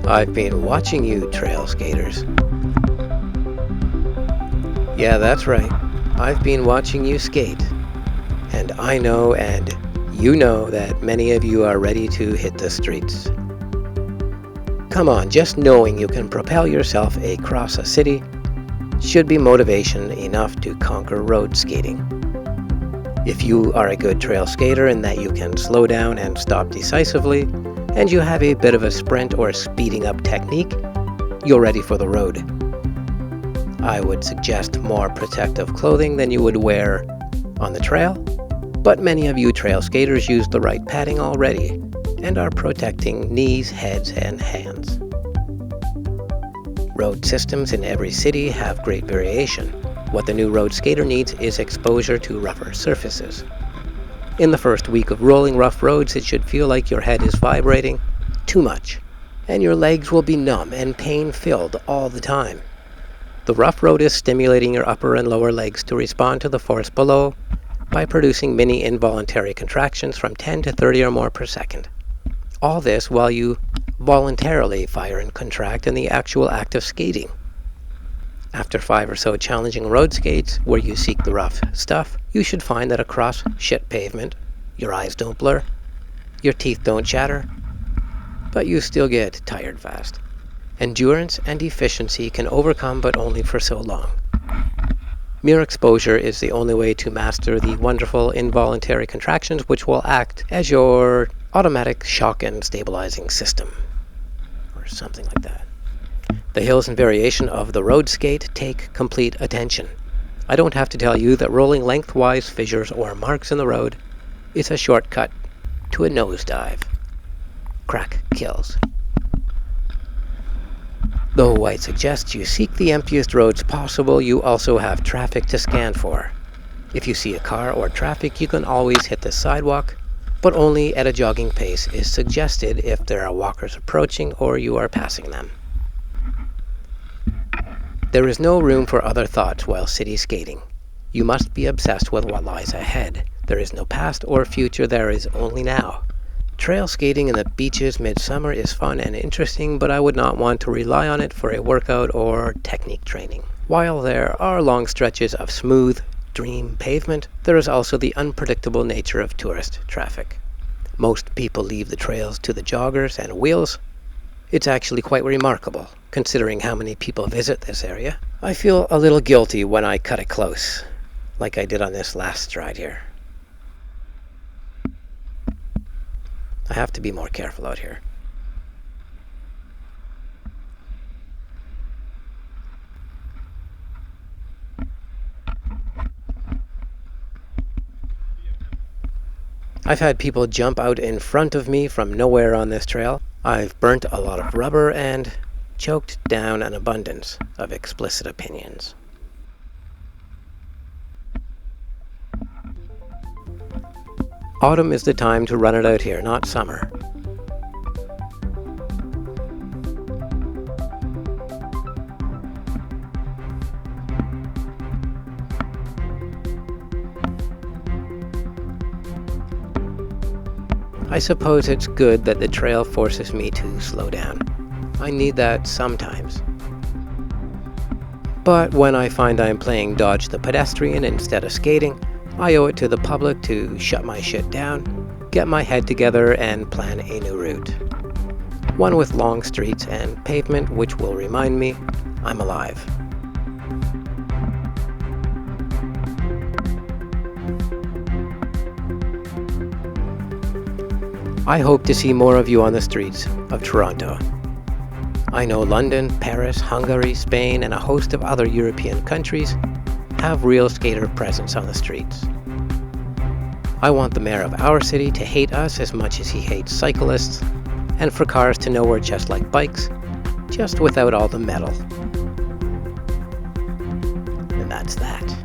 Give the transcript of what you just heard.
I've been watching you, trail skaters. Yeah, that's right. I've been watching you skate. And I know and you know that many of you are ready to hit the streets. Come on, just knowing you can propel yourself across a city should be motivation enough to conquer road skating. If you are a good trail skater in that you can slow down and stop decisively, and you have a bit of a sprint or speeding up technique, you're ready for the road. I would suggest more protective clothing than you would wear on the trail, but many of you trail skaters use the right padding already and are protecting knees, heads, and hands. Road systems in every city have great variation. What the new road skater needs is exposure to rougher surfaces. In the first week of rolling rough roads, it should feel like your head is vibrating too much, and your legs will be numb and pain-filled all the time. The rough road is stimulating your upper and lower legs to respond to the force below by producing mini involuntary contractions from 10 to 30 or more per second. All this while you voluntarily fire and contract in the actual act of skating. After 5 or so challenging road skates where you seek the rough stuff, you should find that across shit pavement, your eyes don't blur, your teeth don't chatter, but you still get tired fast. Endurance and efficiency can overcome, but only for so long. Mere exposure is the only way to master the wonderful involuntary contractions which will act as your automatic shock and stabilizing system, or something like that. The hills and variation of the road skate take complete attention. I don't have to tell you that rolling lengthwise fissures or marks in the road is a shortcut to a nosedive. Crack kills. Though I suggest you seek the emptiest roads possible, you also have traffic to scan for. If you see a car or traffic, you can always hit the sidewalk, but only at a jogging pace is suggested if there are walkers approaching or you are passing them. There is no room for other thoughts while city skating. You must be obsessed with what lies ahead. There is no past or future, there is only now. Trail skating in the beaches midsummer is fun and interesting, but I would not want to rely on it for a workout or technique training. While there are long stretches of smooth, dream pavement, there is also the unpredictable nature of tourist traffic. Most people leave the trails to the joggers and wheels. It's actually quite remarkable, considering how many people visit this area. I feel a little guilty when I cut it close, like I did on this last stride here. I have to be more careful out here. I've had people jump out in front of me from nowhere on this trail. I've burnt a lot of rubber and choked down an abundance of explicit opinions. Autumn is the time to run it out here, not summer. I suppose it's good that the trail forces me to slow down. I need that sometimes. But when I find I'm playing dodge the pedestrian instead of skating, I owe it to the public to shut my shit down, get my head together, and plan a new route. One with long streets and pavement which will remind me I'm alive. I hope to see more of you on the streets of Toronto. I know London, Paris, Hungary, Spain, and a host of other European countries have real skater presence on the streets. I want the mayor of our city to hate us as much as he hates cyclists, and for cars to know we're just like bikes, just without all the metal. And that's that.